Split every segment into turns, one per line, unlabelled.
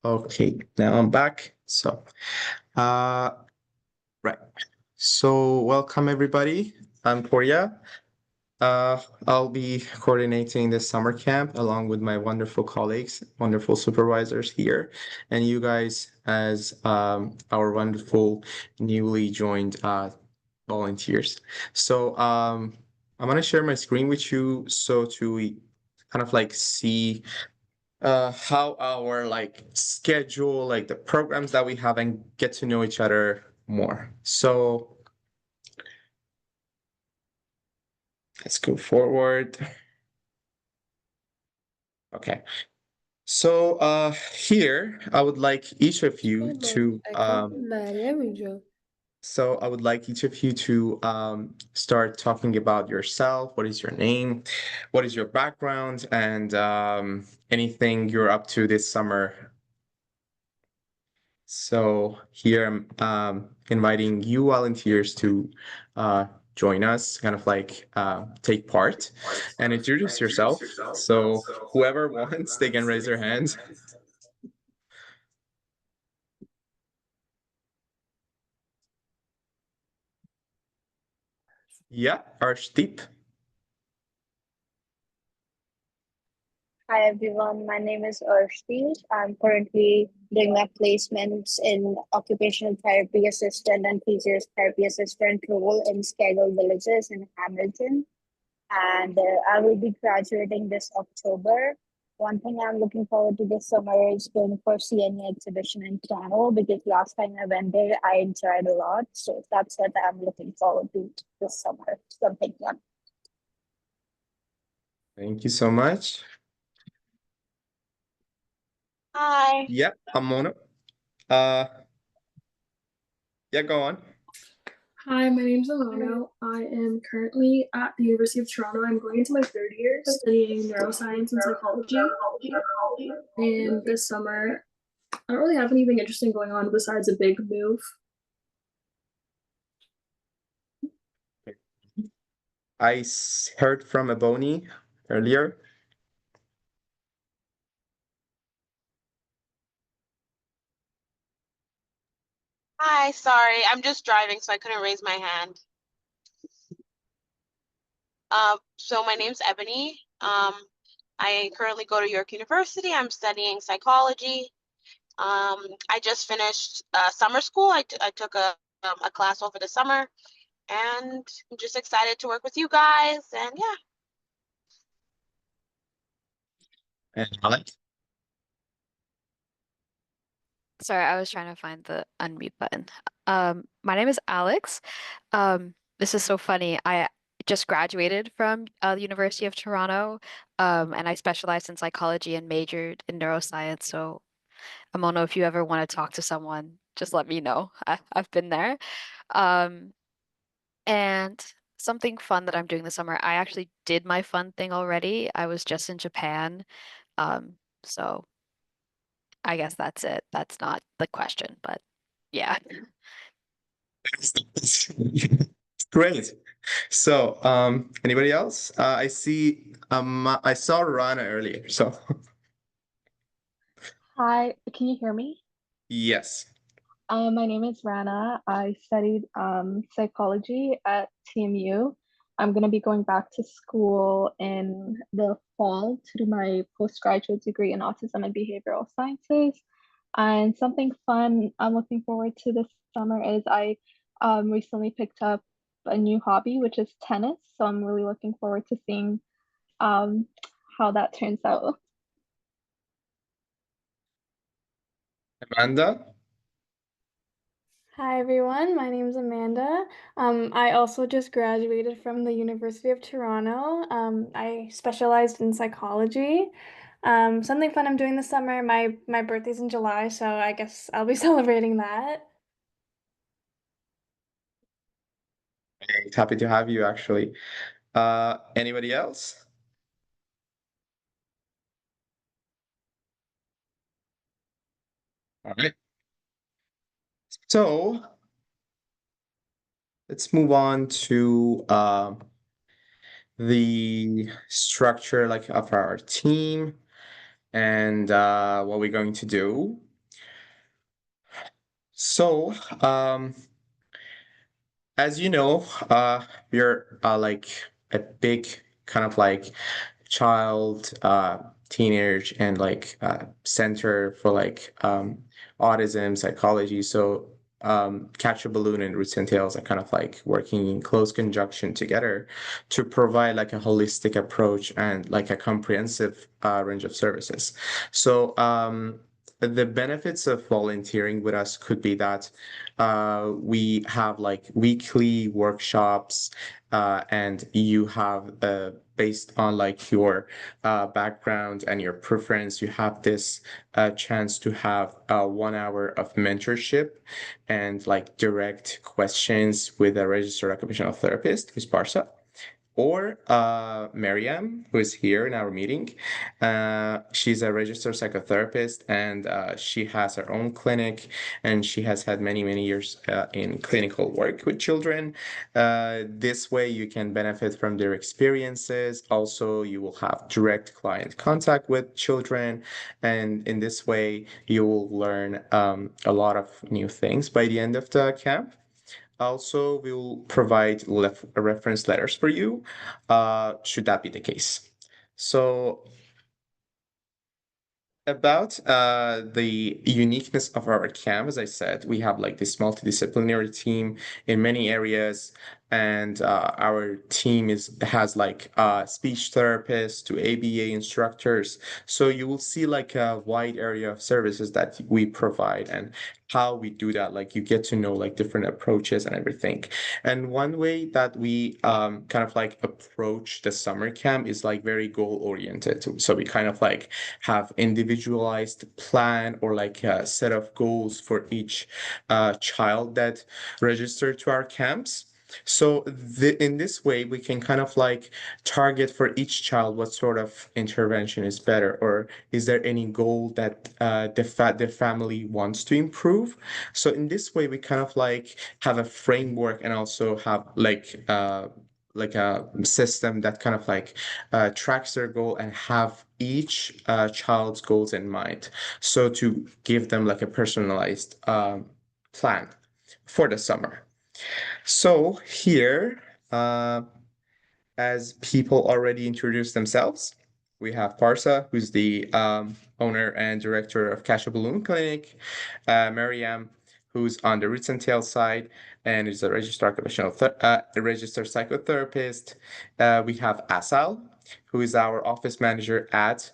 Okay, now I'm back. Uh, right. So, welcome everybody. I'm Korea. I'll be coordinating this summer camp along with my wonderful colleagues, wonderful supervisors here, and you guys as our wonderful newly joined volunteers. I'm gonna share my screen with you so to kind of like see how our like schedule, like the programs that we have, and get to know each other more. So let's go forward. Okay. Here I would like each of you to I would like each of you to start talking about yourself. What is your name? What is your background? And anything you're up to this summer. So here I'm inviting you volunteers to join us, kind of like take part and introduce yourself. So whoever wants, they can raise their hands. Yeah, Arshdeep.
Hi everyone, my name is Urshdi. I'm currently doing my placements in occupational therapy assistant and physiotherapy assistant role in Schedule Villages in Hamilton. And I will be graduating this October. One thing I'm looking forward to this summer is going for CNE exhibition in Toronto because last time I went there, I enjoyed a lot. So that's what I'm looking forward to this summer. Something fun.
Thank you so much.
Hi.
Yep, I'm Mona. Uh, yeah, go on.
Hi, my name's Alana. I am currently at the University of Toronto. I'm going into my third year studying neuroscience and psychology. And this summer, I don't really have anything interesting going on besides a big move.
Heard from Ebony earlier.
Hi, sorry. I'm just driving, so I couldn't raise my hand. So my name's Ebony. I currently go to York University. I'm studying psychology. I just finished summer school. I took a class over the summer, and I'm just excited to work with you guys. And yeah.
And Alex.
Sorry, I was trying to find the unmute button. My name is Alex. This is so funny. I just graduated from the University of Toronto, and I specialized in psychology and majored in neuroscience. So, Amono, if you ever want to talk to someone, just let me know. I've been there. Um, and something fun that I'm doing this summer, I actually did my fun thing already. I was just in Japan. So I guess that's it. That's not the question, but yeah.
Great. Anybody else? I saw Rana earlier. So
Hi, can you hear me?
yes.
My name is Rana. I studied psychology at TMU. I'm going to be going back to school in the fall to do my postgraduate degree in autism and behavioral sciences. And something fun I'm looking forward to this summer is I recently picked up a new hobby, which is tennis. So I'm really looking forward to seeing um, how that turns out.
Amanda.
Hi everyone, my name is Amanda. I also just graduated from the University of Toronto. I specialized in psychology. Something fun I'm doing this summer, my birthday's in July, so I guess I'll be celebrating that.
Happy to have you actually. Anybody else? All right. So let's move on to the structure like of our team and what we're going to do. So, as you know, we're like a big kind of like child, teenage, and like center for like autism psychology. So, Catch a Balloon and Roots and Tails are kind of like working in close conjunction together to provide like a holistic approach and like a comprehensive range of services. So, the benefits of volunteering with us could be that we have like weekly workshops, and you have based on like your background and your preference, you have this chance to have 1 hour of mentorship and like direct questions with a registered occupational therapist who's Parsa, or Mariam, who is here in our meeting. She's a registered psychotherapist, and she has her own clinic, and she has had many, many years in clinical work with children. This way, you can benefit from their experiences. Also, you will have direct client contact with children, and in this way, you will learn a lot of new things by the end of the camp. Also, we will provide reference letters for you, should that be the case. So about the uniqueness of our camp, as I said, we have like this multidisciplinary team in many areas, and our team has like speech therapists to ABA instructors. So you will see like a wide area of services that we provide and how we do that. Like you get to know like different approaches and everything. And one way that we kind of like approach the summer camp is like very goal oriented. So we kind of like have individualized plan or like a set of goals for each child that register to our camps. So in this way, we can kind of like target for each child what sort of intervention is better, or is there any goal that the family wants to improve. So in this way, we kind of like have a framework and also have like a system that kind of like tracks their goal and have each child's goals in mind. So to give them like a personalized plan for the summer. So here, as people already introduced themselves, we have Parsa, who's the owner and director of Cash a Balloon Clinic, Mariam, who's on the Roots and Tails side and is a registered a registered psychotherapist. We have Asal, who is our office manager at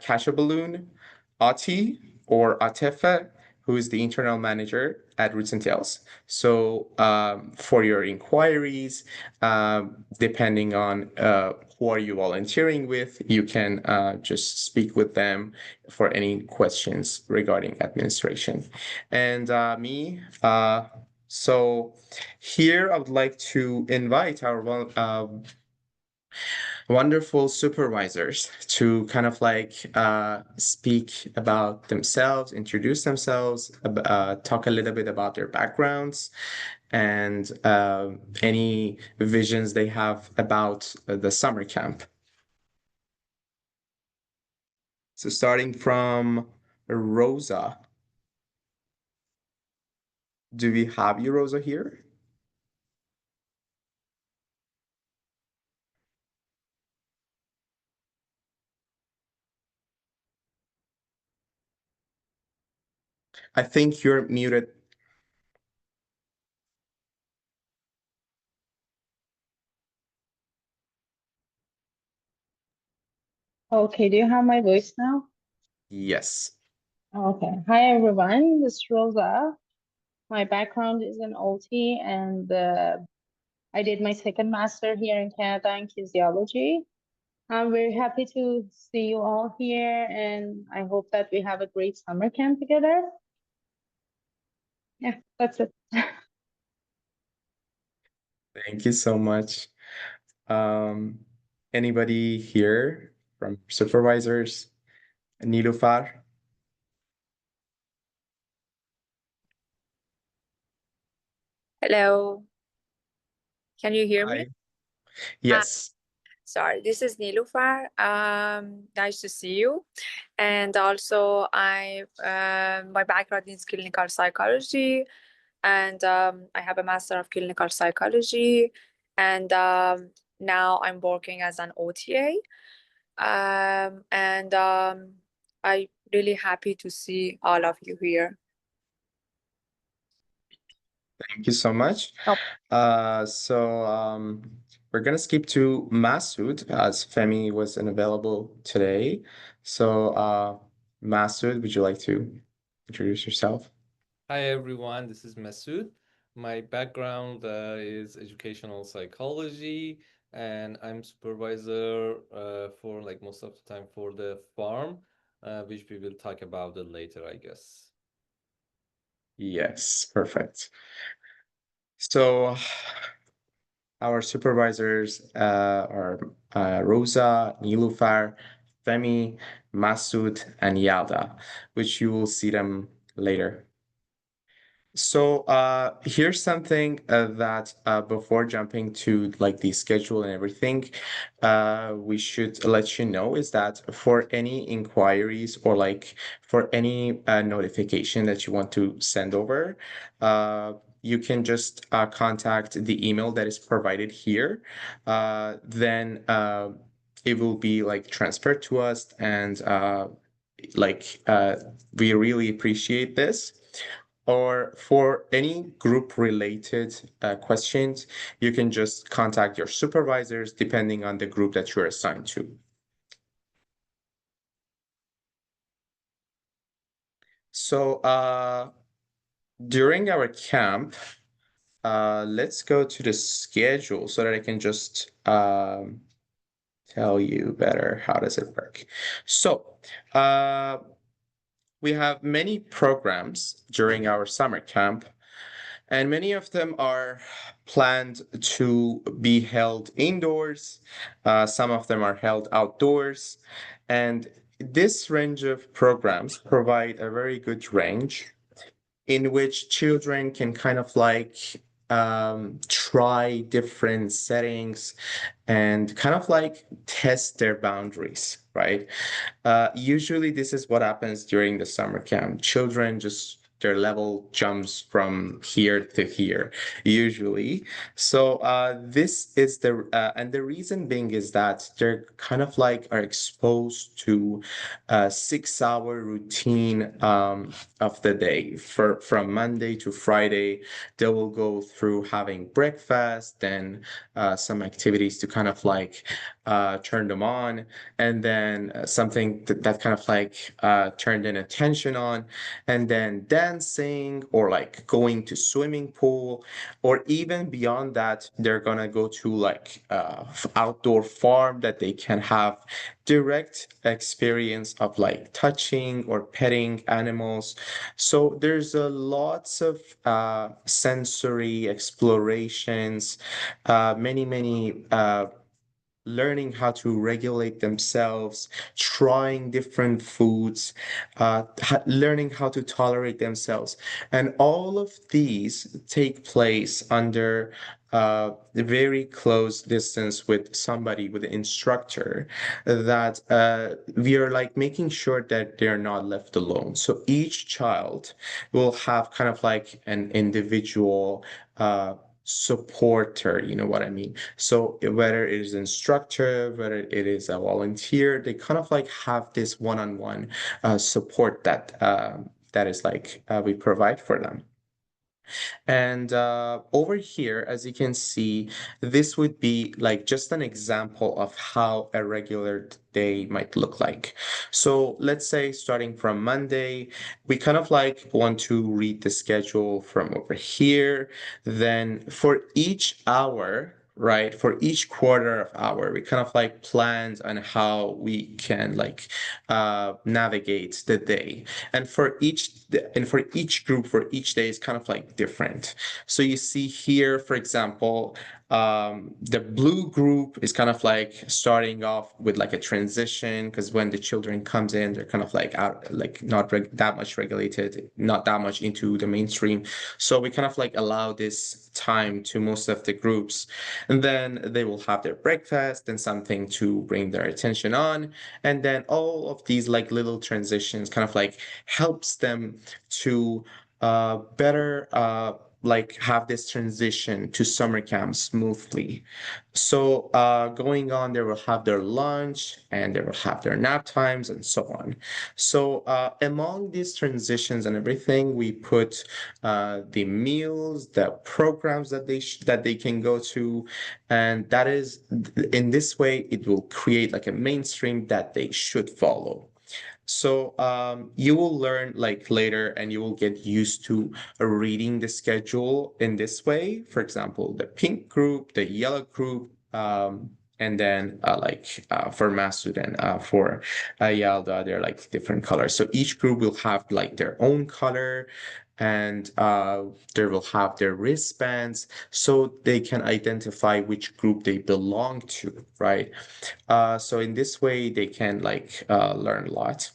Cash a Balloon, Ati or Atefa, who is the internal manager at Roots and Tails. So for your inquiries, depending on who are you volunteering with, you can just speak with them for any questions regarding administration. And me, so here I would like to invite our wonderful supervisors to kind of like speak about themselves, introduce themselves, talk a little bit about their backgrounds and any visions they have about the summer camp. So starting from Rosa. Do we have you, Rosa, here? I think you're muted.
Okay, do you have my voice now?
Yes.
Okay. Hi, everyone. This is Rosa. My background is in OT, and I did my second master here in Canada in kinesiology. I'm very happy to see you all here, and I hope that we have a great summer camp together. Yeah, that's it.
Thank you so much. Um, Anybody here from supervisors? Nilufar?
Hello. Can you hear me?
Hi. Yes.
Sorry, this is Nilufar. Nice to see you. And also, my background is clinical psychology, and I have a master of clinical psychology, and now I'm working as an OTA. And I'm really happy to see all of you here.
Thank you so much.
Oh.
So we're gonna skip to Masood as Femi wasn't available today. So Masood, would you like to introduce yourself?
Hi everyone, this is Masood. My background is educational psychology, and I'm supervisor for like most of the time for the farm, which we will talk about it later, I guess.
Yes, perfect. So our supervisors are Rosa, Nilufar, Femi, Masood, and Yalda, which you will see them later. So here's something that before jumping to like the schedule and everything, we should let you know is that for any inquiries or like for any notification that you want to send over, you can just contact the email that is provided here. Then it will be like transferred to us, and like we really appreciate this. Or for any group related questions, you can just contact your supervisors depending on the group that you're assigned to. So during our camp, let's go to the schedule so that I can just tell you better how does it work. So we have many programs during our summer camp, and many of them are planned to be held indoors. Some of them are held outdoors. And this range of programs provide a very good range in which children can kind of like try different settings and kind of like test their boundaries, right? Usually this is what happens during the summer camp. Children just their level jumps from here to here, usually. So this is and the reason being is that they're kind of like are exposed to a 6 hour routine of the day from Monday to Friday. They will go through having breakfast, then some activities to kind of like turn them on, and then something that kind of like turned in attention on, and then dancing or like going to swimming pool, or even beyond that, they're gonna go to like outdoor farm that they can have direct experience of like touching or petting animals. So there's a lots of sensory explorations, many learning how to regulate themselves, trying different foods, learning how to tolerate themselves. And all of these take place under very close distance with somebody, with an instructor, that we are like making sure that they're not left alone. So each child will have kind of like an individual supporter, you know what I mean? So whether it is instructor, whether it is a volunteer, they kind of like have this one-on-one support that that is like we provide for them. And over here, as you can see, this would be like just an example of how a regular day might look like. So let's say starting from Monday, we kind of like want to read the schedule from over here. Then for each hour, right, for each quarter of hour, we kind of like planned on how we can like navigate the day. And for each group for each day is kind of like different. So you see here, for example, The blue group is kind of like starting off with like a transition, because when the children comes in, they're kind of like out, like not that much regulated, not that much into the mainstream. So we kind of like allow this time to most of the groups, and then they will have their breakfast and something to bring their attention on. And then all of these like little transitions kind of like helps them to better like have this transition to summer camp smoothly. So going on, they will have their lunch and they will have their nap times and so on. So among these transitions and everything, we put the meals, the programs that they can go to, and that is in this way it will create like a mainstream that they should follow. So you will learn like later and you will get used to reading the schedule in this way. For example, the pink group, the yellow group, and then for Masood and for Yalda, they're like different colors. So each group will have like their own color, and they will have their wristbands so they can identify which group they belong to, right? So in this way, they can like learn a lot.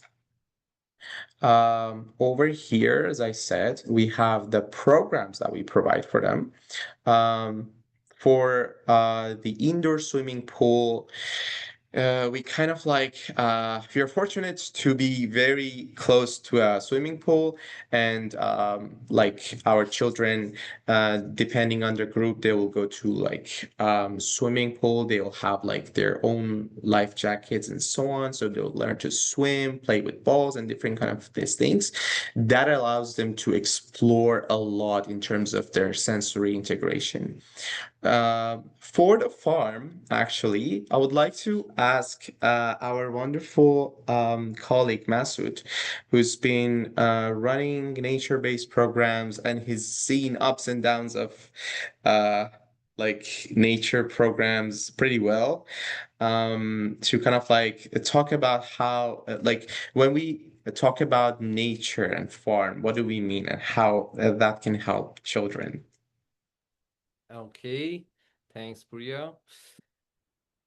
Over here, as I said, we have the programs that we provide for them. Um, for the indoor swimming pool, we kind of like we are fortunate to be very close to a swimming pool, and like our children, depending on their group, they will go to like swimming pool. They will have like their own life jackets and so on, so they'll learn to swim, play with balls, and different kind of these things. That allows them to explore a lot in terms of their sensory integration. For the farm, actually, I would like to ask our wonderful colleague Masood, who's been running nature-based programs and he's seen ups and downs of uh, like nature programs pretty well, to kind of like talk about how, like, when we talk about nature and farm, what do we mean and how that can help children?
Okay, thanks, Priya.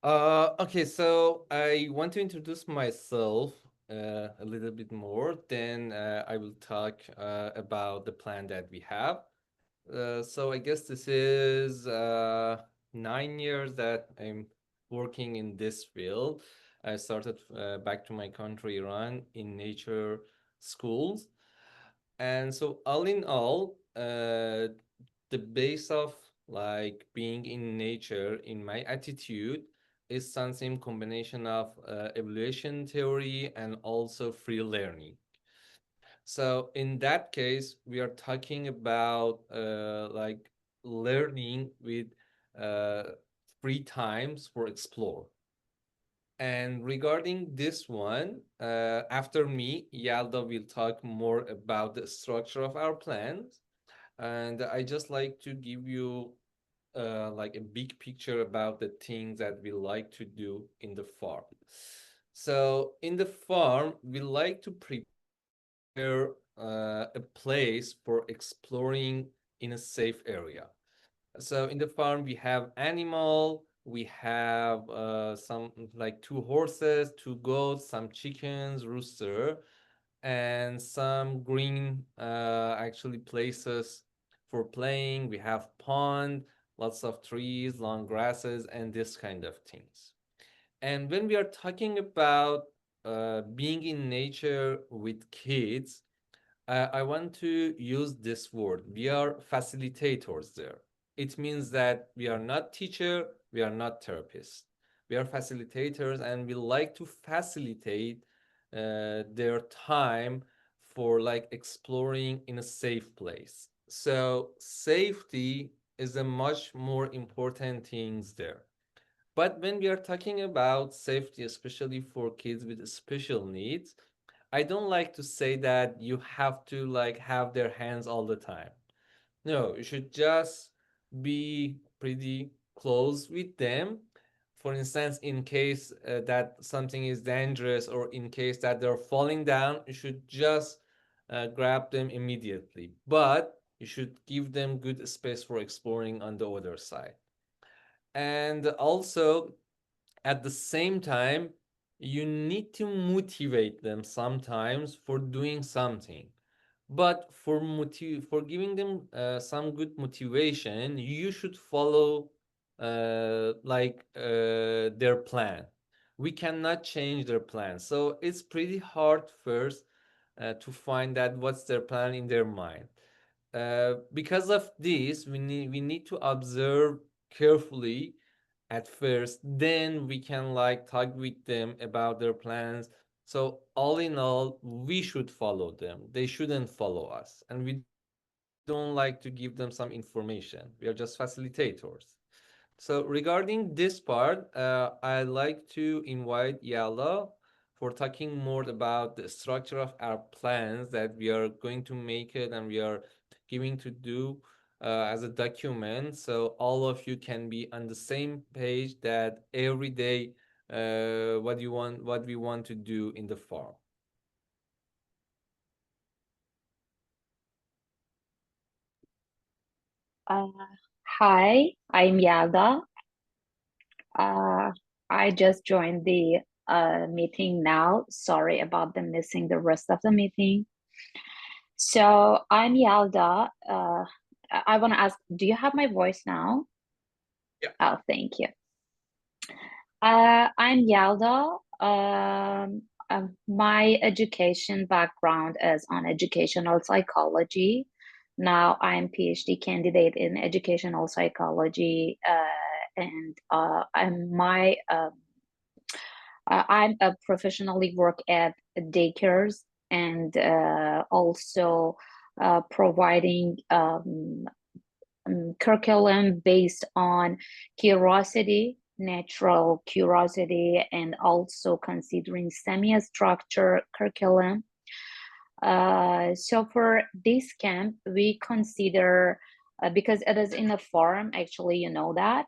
Okay, so I want to introduce myself a little bit more, then I will talk about the plan that we have. So I guess this is 9 years that I'm working in this field. I started back to my country, Iran, in nature schools. And so all in all, the base of like being in nature in my attitude is something combination of evaluation theory and also free learning. So in that case, we are talking about like learning with uh, free times for explore. And regarding this one, after me, Yalda will talk more about the structure of our plans. And I just like to give you like a big picture about the things that we like to do in the farm. So in the farm, we like to prepare a place for exploring in a safe area. So in the farm, we have animal, we have some like two horses, two goats, some chickens, rooster, and some green actually places for playing. We have pond, lots of trees, long grasses, and this kind of things. And when we are talking about being in nature with kids, I want to use this word. We are facilitators there. It means that we are not teacher, we are not therapists. We are facilitators and we like to facilitate their time for like exploring in a safe place. So safety is a much more important things there. But when we are talking about safety, especially for kids with special needs, I don't like to say that you have to like have their hands all the time. No, you should just be pretty close with them. For instance, in case that something is dangerous or in case that they're falling down, you should just grab them immediately. But you should give them good space for exploring on the other side. And also, at the same time, you need to motivate them sometimes for doing something. But for giving them some good motivation, you should follow their plan. We cannot change their plan, so it's pretty hard first to find that what's their plan in their mind. Because of this, we need to observe carefully at first, then we can like talk with them about their plans. So all in all, we should follow them, they shouldn't follow us, and we don't like to give them some information. We are just facilitators. So regarding this part, I like to invite Yala for talking more about the structure of our plans that we are going to make it and we are giving to do as a document, so all of you can be on the same page that every day what we want to do in the farm.
Uh, Hi, I'm Yada. I just joined the meeting now. Sorry about the missing the rest of the meeting. So I'm Yalda. I want to ask, do you have my voice now?
Yeah.
Oh, thank you. I'm Yalda. My education background is on educational psychology. Now I'm PhD candidate in educational psychology, and I'm a professionally work at daycares and also providing curriculum based on curiosity, natural curiosity, and also considering semi-structured curriculum. So for this camp, we consider, because it is in a farm, actually, you know that,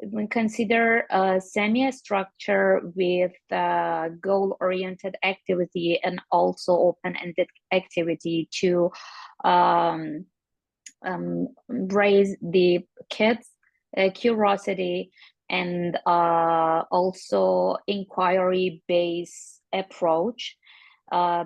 we consider a semi-structure with goal-oriented activity and also open-ended activity to raise the kids' curiosity and also inquiry-based approach.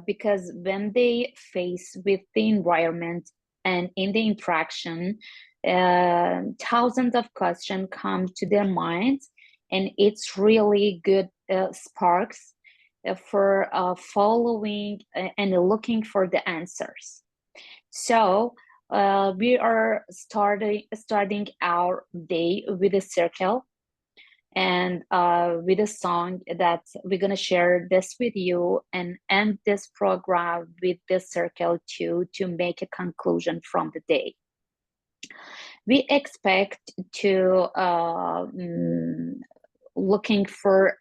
Because when they face with the environment and in the interaction, thousands of questions come to their minds, and it's really good sparks for following and looking for the answers. So we are starting our day with a circle and with a song that we're going to share this with you and end this program with this circle to make a conclusion from the day. We expect to looking for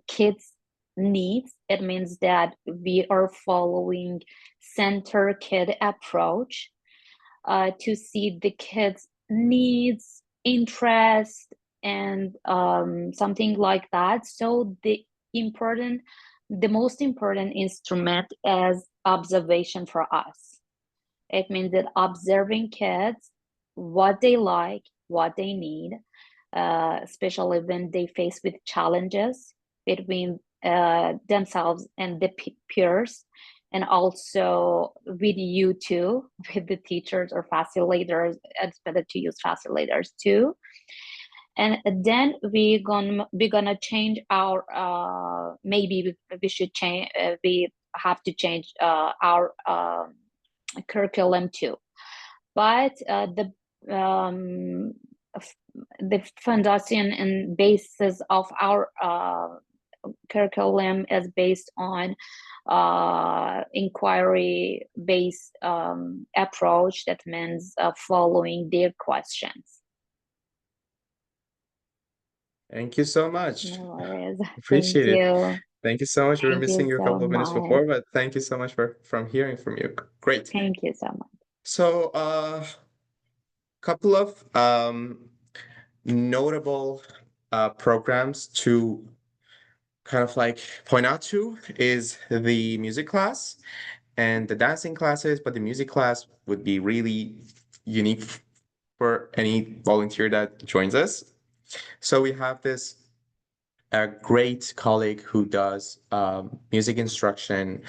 kids' needs. It means that we are following center kid approach to see the kids' needs, interest, and something like that. So the most important instrument is observation for us. It means that observing kids, what they like, what they need, especially when they face with challenges between themselves and the peers, and also with you too, with the teachers or facilitators. It's better to use facilitators too. And then we're gonna change our maybe we should change we have to change our curriculum too. But the foundation and basis of our curriculum is based on inquiry based approach. That means following their questions.
Thank you so much.
No worries.
Appreciate
Thank
it.
you.
Thank you so much. We were
Thank you
missing you a
so
couple of minutes
much.
before, but thank you so much from hearing from you. Great.
Thank you so much.
So, couple of notable programs to kind of like point out to is the music class and the dancing classes, but the music class would be really unique for any volunteer that joins us. So we have this a great colleague who does music instruction,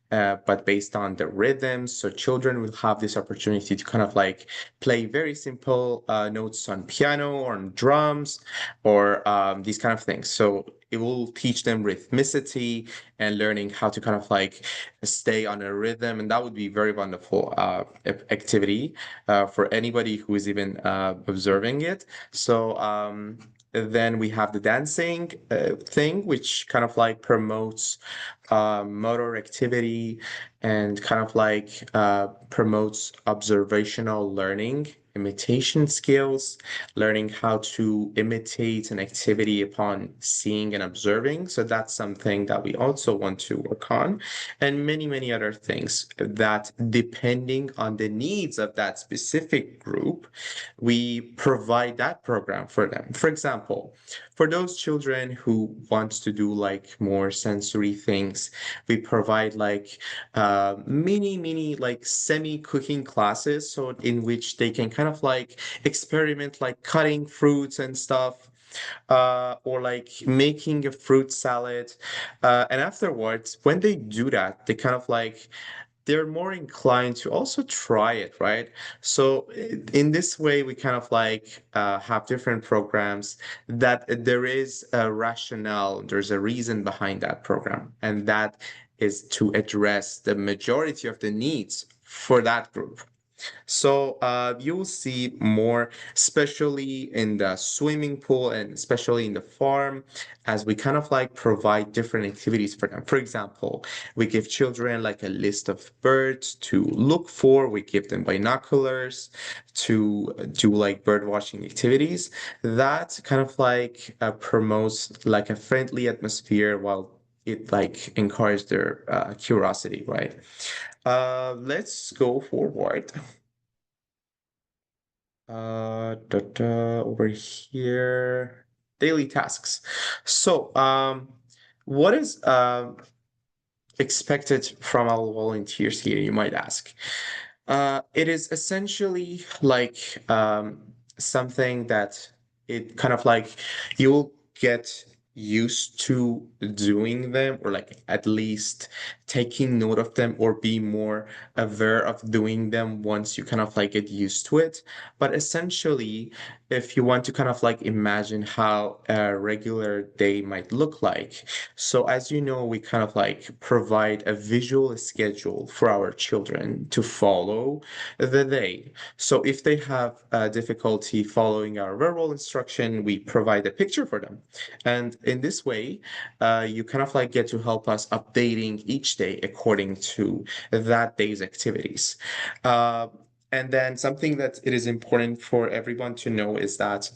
but based on the rhythms. So children will have this opportunity to kind of like play very simple notes on piano or on drums or these kind of things. So it will teach them rhythmicity and learning how to kind of like stay on a rhythm. And that would be very wonderful activity for anybody who is even observing it. So then we have the dancing thing, which kind of like promotes motor activity and kind of like promotes observational learning, imitation skills, learning how to imitate an activity upon seeing and observing. So that's something that we also want to work on, and many, many other things that, depending on the needs of that specific group, we provide that program for them. For example, for those children who want to do like more sensory things, we provide like mini like semi cooking classes, so in which they can kind of like experiment like cutting fruits and stuff, or like making a fruit salad, and afterwards when they do that, they kind of like they're more inclined to also try it, right? So in this way, we kind of like have different programs that there is a rationale, there's a reason behind that program, and that is to address the majority of the needs for that group. So you will see more, especially in the swimming pool and especially in the farm, as we kind of like provide different activities for them. For example, we give children like a list of birds to look for. We give them binoculars to do like bird watching activities. That kind of like promotes like a friendly atmosphere while it like encourages their curiosity, right? Let's go forward. Over here, daily tasks. So, what is expected from our volunteers here, you might ask? It is essentially like something that it kind of like you'll get used to doing them, or like at least taking note of them, or be more aware of doing them once you kind of like get used to it. But essentially, if you want to kind of like imagine how a regular day might look like, so as you know, we kind of like provide a visual schedule for our children to follow the day. So if they have difficulty following our verbal instruction, we provide a picture for them. And in this way, you kind of like get to help us updating each day according to that day's activities. And then something that it is important for everyone to know is that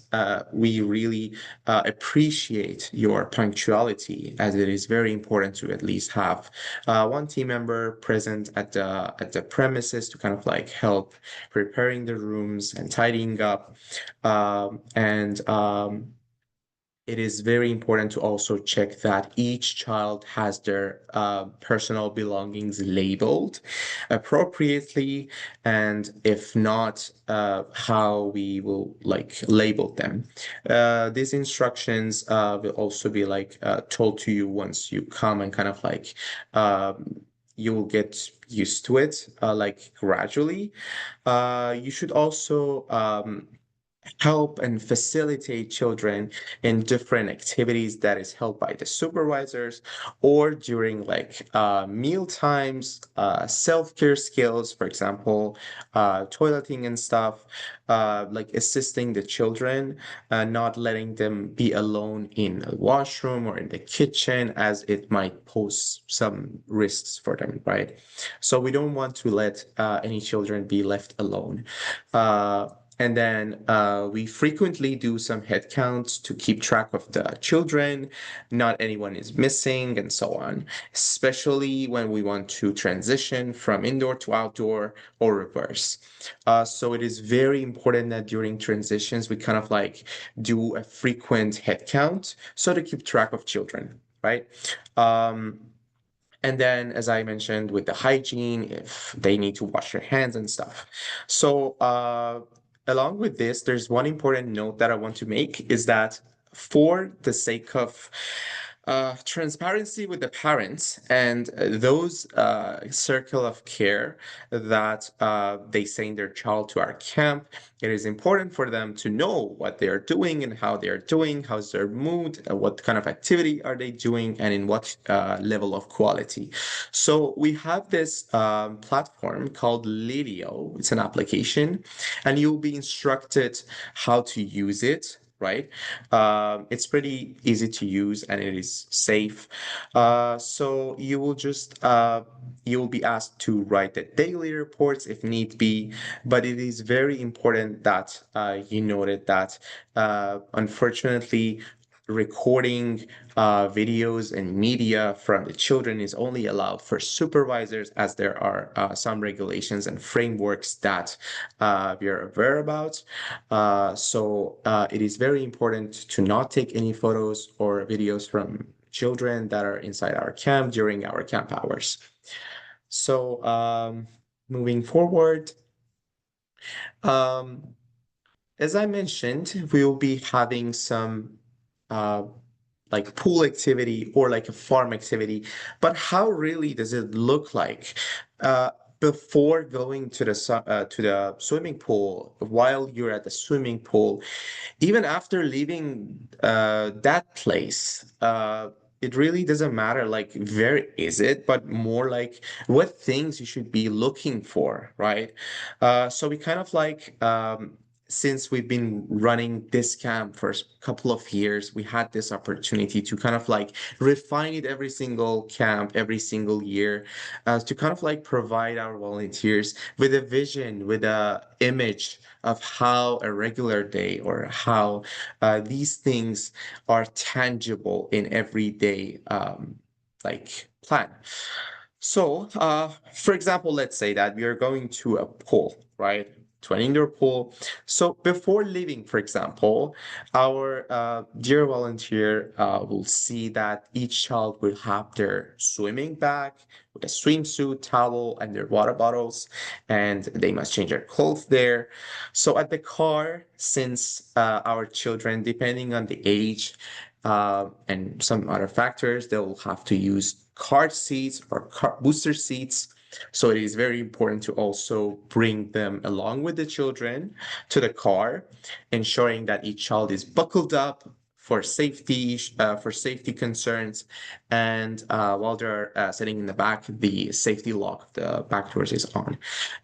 we really appreciate your punctuality, as it is very important to at least have one team member present at the premises to kind of like help preparing the rooms and tidying up. And it is very important to also check that each child has their personal belongings labeled appropriately, and if not, how we will like label them. These instructions will also be like told to you once you come, and kind of like you will get used to it like gradually. You should also help and facilitate children in different activities that is held by the supervisors, or during like meal times, self-care skills, for example, toileting and stuff, like assisting the children, not letting them be alone in a washroom or in the kitchen, as it might pose some risks for them, right? So we don't want to let any children be left alone. And then we frequently do some head counts to keep track of the children, not anyone is missing, and so on, especially when we want to transition from indoor to outdoor or reverse. So it is very important that during transitions, we kind of like do a frequent head count, so to keep track of children, right? And then, as I mentioned, with the hygiene, if they need to wash their hands and stuff. So along with this, there's one important note that I want to make is that for the sake of transparency with the parents and those circle of care that they send their child to our camp, it is important for them to know what they are doing and how they are doing, how's their mood, what kind of activity are they doing, and in what level of quality. So we have this platform called Lidio. It's an application, and you'll be instructed how to use it, right? It's pretty easy to use and it is safe. So you will be asked to write the daily reports if need be, but it is very important that you noted that unfortunately recording videos and media from the children is only allowed for supervisors, as there are some regulations and frameworks that we are aware about. So it is very important to not take any photos or videos from children that are inside our camp during our camp hours. So moving forward, um, as I mentioned, we will be having some uh, like pool activity or like a farm activity, but how really does it look like? Uh, Before going to to the swimming pool, while you're at the swimming pool, even after leaving that place, it really doesn't matter like where is it, but more like what things you should be looking for, right? So we kind of like since we've been running this camp for a couple of years, we had this opportunity to kind of like refine it every single camp, every single year, to kind of like provide our volunteers with a vision, with a image of how a regular day or how these things are tangible in everyday like plan. So, for example, let's say that we are going to a pool, right? To an indoor pool. So before leaving, for example, our dear volunteer will see that each child will have their swimming bag with a swimsuit, towel, and their water bottles, and they must change their clothes there. So at the car, since our children, depending on the age and some other factors, they'll have to use car seats or car booster seats. So it is very important to also bring them along with the children to the car, ensuring that each child is buckled up for safety concerns. And while they're sitting in the back, the safety lock of the back doors is on.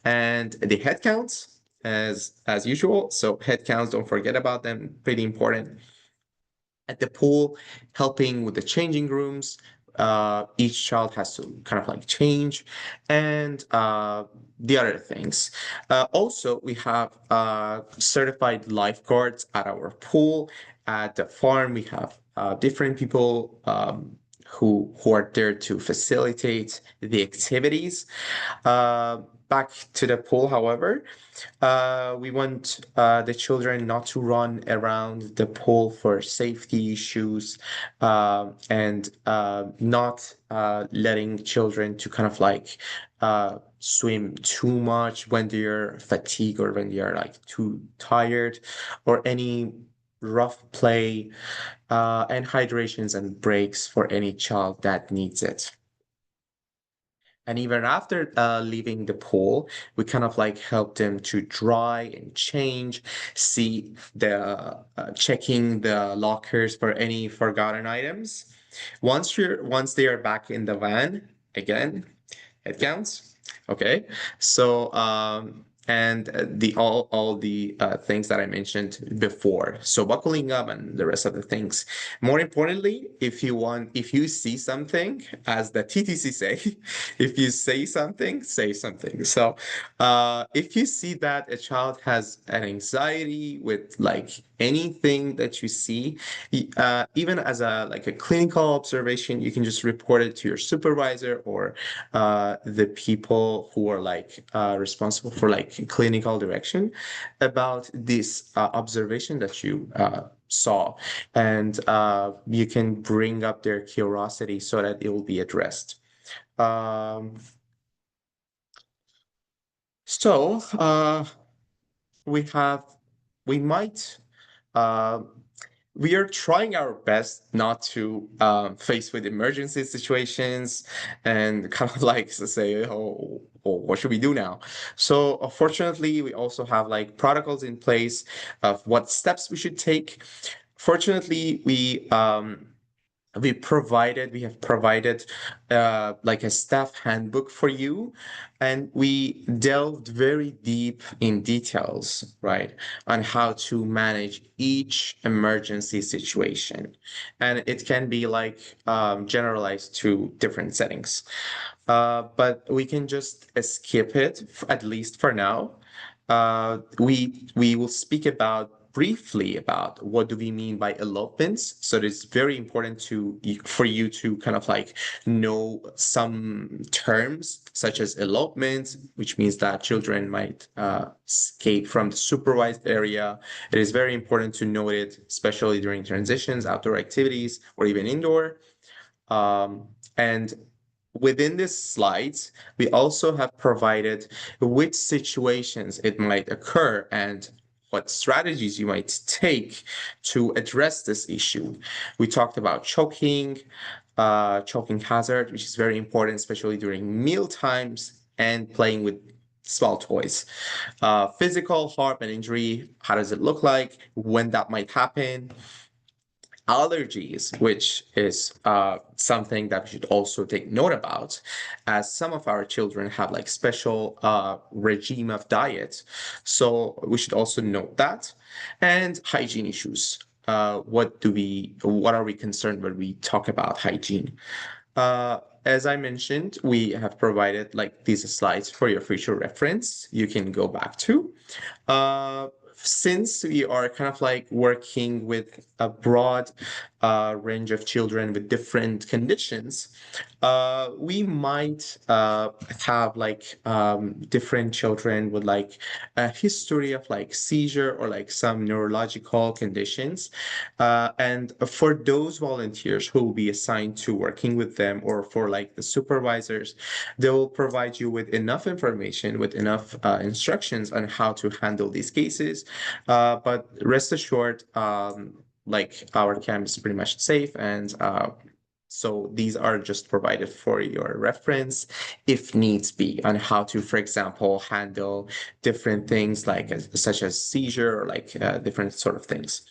And the head counts as usual. So head counts, don't forget about them, pretty important. At the pool, helping with the changing rooms. Each child has to kind of like change, and the other things. Also, we have certified lifeguards at our pool. At the farm, we have different people who are there to facilitate the activities. Back to the pool, however, we want the children not to run around the pool for safety issues, and not letting children to kind of like swim too much when they're fatigued or when they are like too tired, or any rough play, and hydrations and breaks for any child that needs it. And even after leaving the pool, we kind of like help them to dry and change, see checking the lockers for any forgotten items. Once they are back in the van, again, it counts. Okay. So and the all the things that I mentioned before. So buckling up and the rest of the things. More importantly, if you see something, as the TTC say, if you say something, say something. So if you see that a child has an anxiety with like anything that you see, even as a like a clinical observation, you can just report it to your supervisor or the people who are like responsible for like clinical direction about this observation that you saw, and you can bring up their curiosity so that it will be addressed. Um, so we have, we might, uh, we are trying our best not to face with emergency situations and kind of like to say, oh, what should we do now? So fortunately, we also have like protocols in place of what steps we should take. Fortunately, we have provided like a staff handbook for you, and we delved very deep in details, right, on how to manage each emergency situation. And it can be like generalized to different settings. But we can just skip it, at least for now. We will speak about briefly about what do we mean by elopements. So it's very important for you to kind of like know some terms such as elopement, which means that children might escape from the supervised area. It is very important to know it, especially during transitions, outdoor activities, or even indoor. And within these slides, we also have provided which situations it might occur and what strategies you might take to address this issue. We talked about choking hazard, which is very important, especially during meal times and playing with small toys. Physical harm and injury, how does it look like, when that might happen? Allergies, which is something that we should also take note about, as some of our children have like special regime of diet. So we should also note that. And hygiene issues. What are we concerned when we talk about hygiene? As I mentioned, we have provided like these slides for your future reference. You can go back to. Since we are kind of like working with a broad range of children with different conditions, we might have like different children with like a history of like seizure or like some neurological conditions. And for those volunteers who will be assigned to working with them, or for like the supervisors, they will provide you with enough information, with enough instructions on how to handle these cases. But rest assured, like our camp is pretty much safe, and so these are just provided for your reference if needs be, on how to, for example, handle different things like such as seizure, or like different sort of things.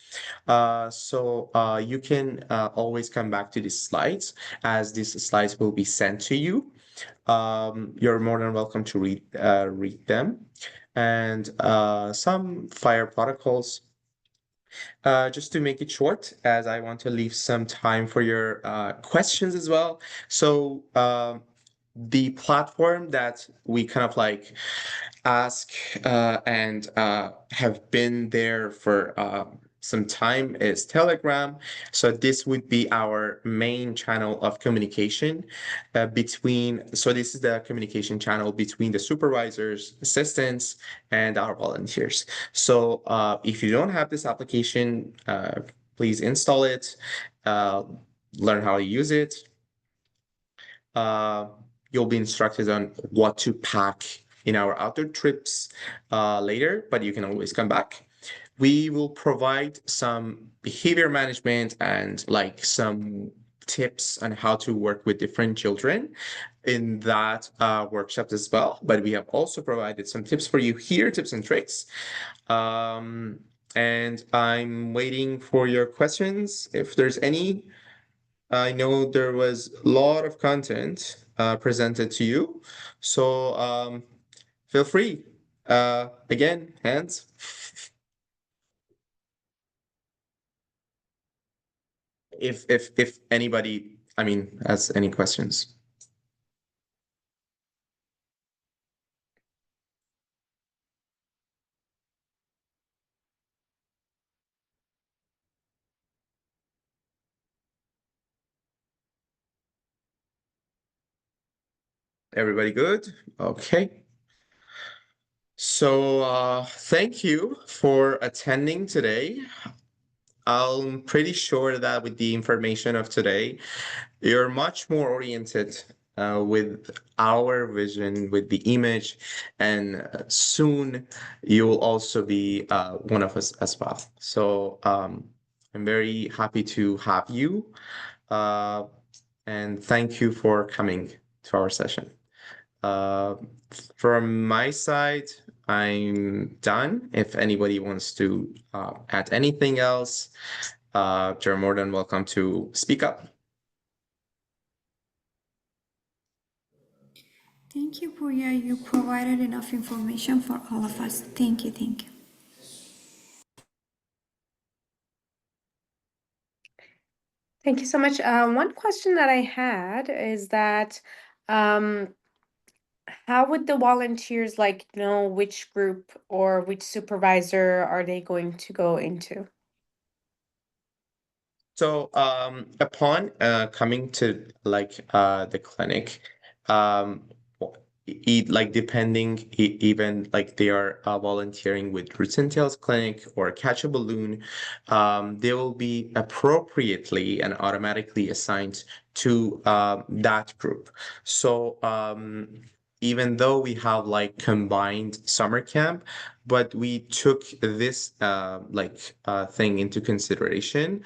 So you can always come back to these slides, as these slides will be sent to you. You're more than welcome to read them. And some fire protocols. Just to make it short, as I want to leave some time for your questions as well. So the platform that we kind of like ask and have been there for some time is Telegram. So this would be our main channel of communication so this is the communication channel between the supervisors, assistants, and our volunteers. So if you don't have this application, please install it, learn how to use it. You'll be instructed on what to pack in our outdoor trips later, but you can always come back. We will provide some behavior management and like some tips on how to work with different children in that workshop as well. But we have also provided some tips for you here, tips and tricks. And I'm waiting for your questions if there's any. I know there was a lot of content presented to you, so feel free. Again, hands. If anybody, I mean, has any questions. Everybody good? Okay. So thank you for attending today. I'm pretty sure that with the information of today, you're much more oriented with our vision, with the image, and soon you will also be one of us as well. So I'm very happy to have you, uh, and thank you for coming to our session. Uh, from my side, I'm done. If anybody wants to add anything else, you're more than welcome to speak up.
Thank you, Puya. You provided enough information for all of us. Thank you, thank you.
Thank you so much. One question that I had is that how would the volunteers like know which group or which supervisor are they going to go into?
So upon coming to like the clinic, like depending even like they are volunteering with Roots and Tails Clinic or Catch a Balloon, they will be appropriately and automatically assigned to that group. So even though we have like combined summer camp, but we took this thing into consideration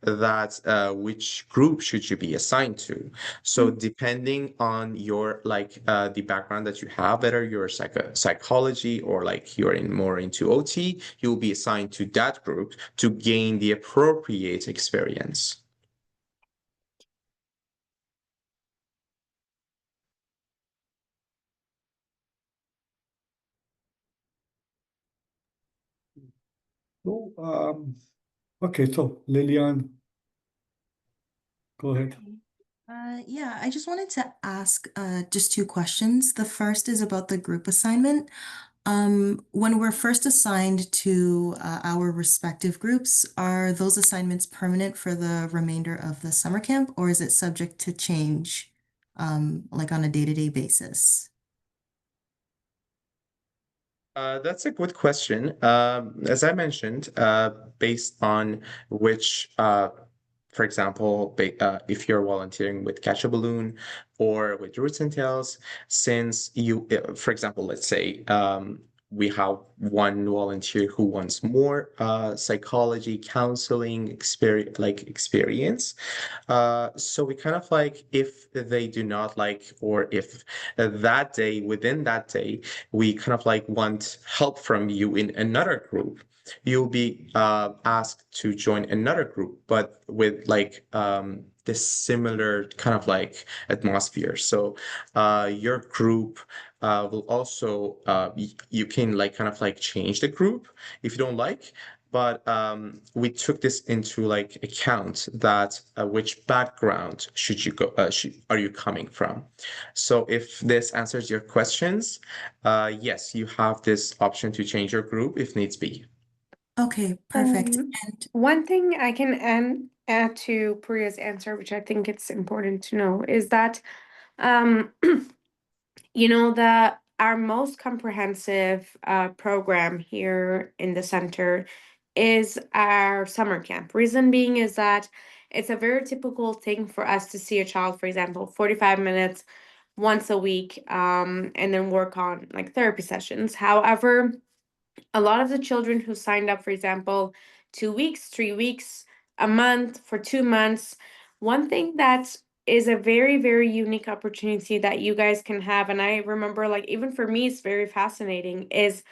that which group should you be assigned to. So depending on your the background that you have, whether you're psychology or like you're more into OT, you'll be assigned to that group to gain the appropriate experience.
So, okay, so Lilian, go ahead.
Yeah, I just wanted to ask just two questions. The first is about the group assignment. When we're first assigned to our respective groups, are those assignments permanent for the remainder of the summer camp, or is it subject to change, like on a day-to-day basis?
That's a good question. As I mentioned, based on which, for example, if you're volunteering with Catch a Balloon or with Roots and Tails, since you, for example, let's say we have one volunteer who wants more psychology counseling experience. So we kind of like, if they do not like, or if that day, within that day, we kind of like want help from you in another group, you'll be asked to join another group, but with like this similar kind of like atmosphere. So your group will also, you can like kind of like change the group if you don't like. But we took this into like account that which background should you go are you coming from? So if this answers your questions, yes, you have this option to change your group if needs be.
Okay, perfect.
And one thing I can add to Priya's answer, which I think it's important to know, is that you know, our most comprehensive program here in the center is our summer camp. Reason being is that it's a very typical thing for us to see a child, for example, 45 minutes once a week, and then work on like therapy sessions. However, a lot of the children who signed up, for example, 2 weeks, 3 weeks, a month, for 2 months, one thing that is a very, very unique opportunity that you guys can have, and I remember, like, even for me, it's very fascinating, is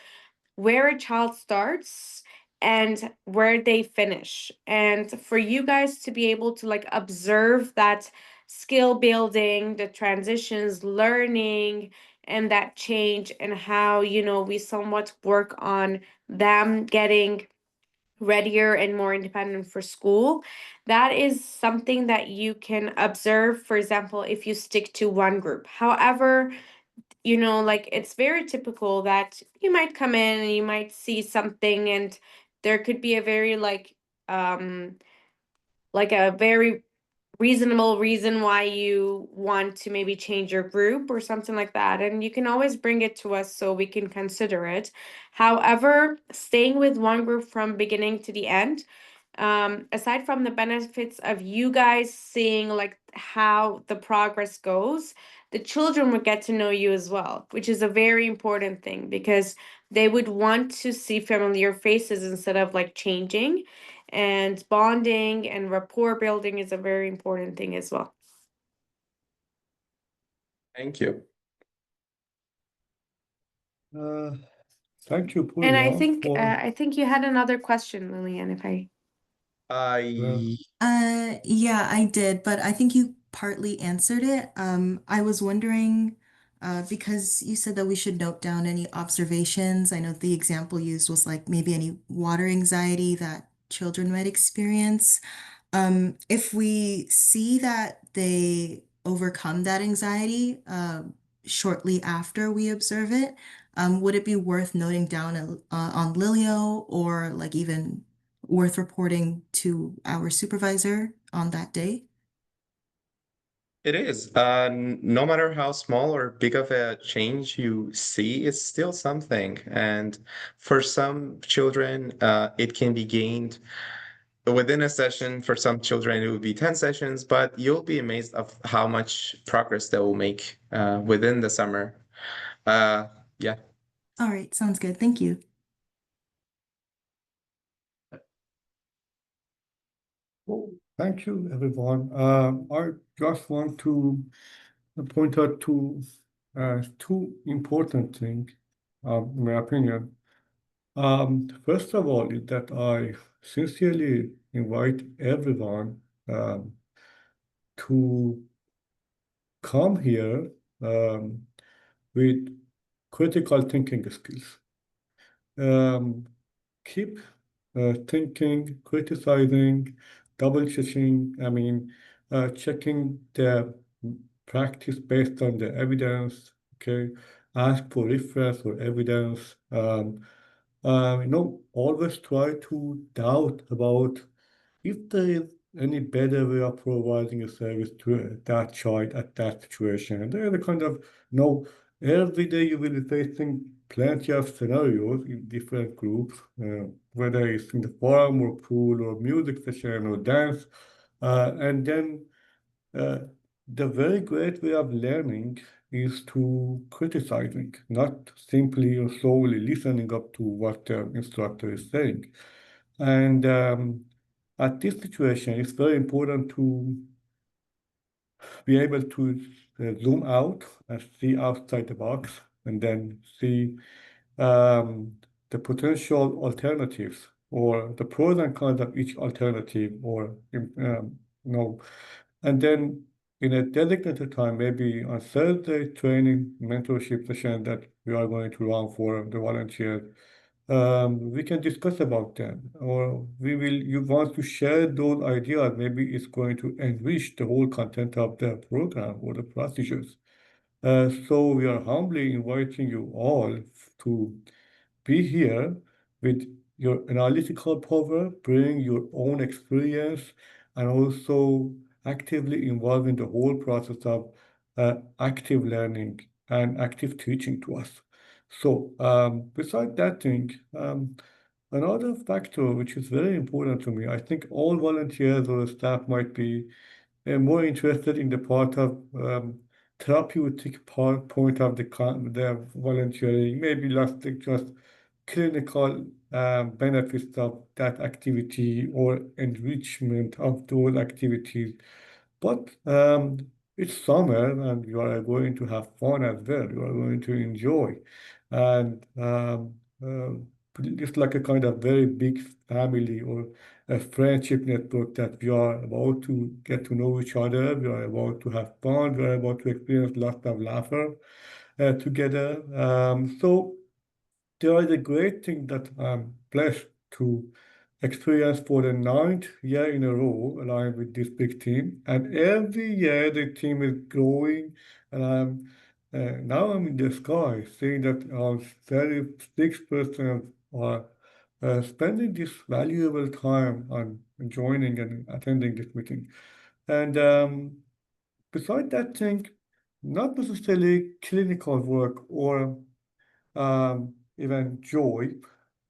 where a child starts and where they finish. And for you guys to be able to like observe that skill building, the transitions, learning, and that change, and how, you know, we somewhat work on them getting readier and more independent for school. That is something that you can observe, for example, if you stick to one group. However, you know, like it's very typical that you might come in and you might see something, and there could be a very like a very reasonable reason why you want to maybe change your group or something like that, and you can always bring it to us so we can consider it. However, staying with one group from beginning to the end, aside from the benefits of you guys seeing like how the progress goes, the children would get to know you as well, which is a very important thing because they would want to see familiar faces instead of like changing. And bonding and rapport building is a very important thing as well.
Thank you.
Thank you,
And
Pooja, for
I think you had another question, Lillian, if I
Yeah, I did, but I think you partly answered it. I was wondering, because you said that we should note down any observations. I know the example used was like maybe any water anxiety that children might experience. If we see that they overcome that anxiety, shortly after we observe it, would it be worth noting down on Lilio or like even worth reporting to our supervisor on that day?
It is. No matter how small or big of a change you see, it's still something. And for some children, it can be gained within a session. For some children, it would be 10 sessions, but you'll be amazed of how much progress they will make within the summer. Yeah.
All right, sounds good. Thank you.
Well, thank you, everyone. I just want to point out two important things, in my opinion. First of all, is that I sincerely invite everyone to come here with critical thinking skills. Keep thinking, criticizing, double checking, checking the practice based on the evidence, okay? Ask for reference or evidence. Always try to doubt about if there is any better way of providing a service to that child at that situation. And there is a kind of, every day you will be facing plenty of scenarios in different groups, whether it's in the farm or pool or music session or dance. And then the very great way of learning is to criticizing, not simply or solely listening up to what the instructor is saying. And at this situation, it's very important to be able to zoom out and see outside the box and then see the potential alternatives or the pros and cons of each alternative and then in a designated time, maybe on Thursday training mentorship session that we are going to run for the volunteers, we can discuss about them, or you want to share those ideas. Maybe it's going to enrich the whole content of the program or the procedures. So we are humbly inviting you all to be here with your analytical power, bring your own experience, and also actively involve in the whole process of active learning and active teaching to us. So, besides that thing, another factor which is very important to me, I think all volunteers or staff might be more interested in the part of therapeutic point of the volunteering, maybe just clinical benefits of that activity or enrichment of those activities. But it's summer and you are going to have fun as well. You are going to enjoy. And it's like a kind of very big family or a friendship network that we are about to get to know each other. We are about to have fun. We are about to experience lots of laughter together. So there is a great thing that I'm blessed to experience for the ninth year in a row aligned with this big team. And every year the team is growing. And now I'm in the sky seeing that our 36% are spending this valuable time on joining and attending this meeting. And beside that thing, not necessarily clinical work or even joy,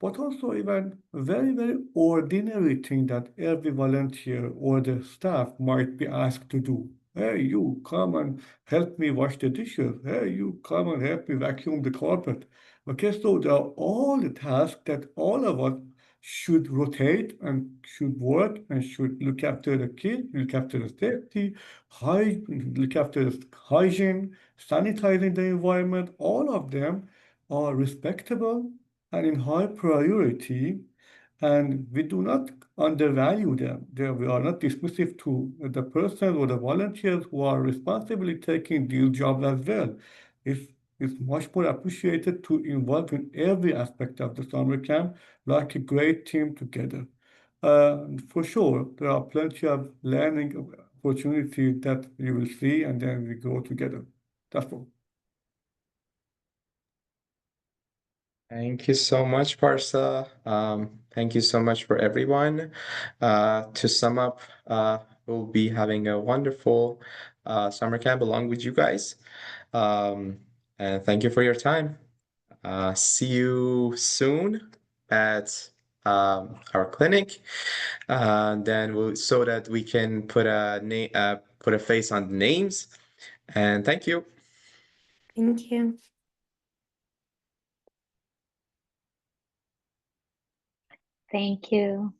but also even very, very ordinary thing that every volunteer or the staff might be asked to do. Hey, you come and help me wash the dishes. Hey, you come and help me vacuum the carpet. Okay, so there are all the tasks that all of us should rotate and should work and should look after the kid, look after the safety, look after the hygiene, sanitizing the environment. All of them are respectable and in high priority, and we do not undervalue them. We are not dismissive to the person or the volunteers who are responsibly taking these jobs as well. It's much more appreciated to involve in every aspect of the summer camp, like a great team together. For sure, there are plenty of learning opportunities that you will see, and then we go together. That's all.
Thank you so much, Parsa. Thank you so much for everyone. To sum up, we'll be having a wonderful summer camp along with you guys. And thank you for your time. See you soon at our clinic. Then so that we can put a name, put a face on the names. And thank you.
Thank you.
Thank you.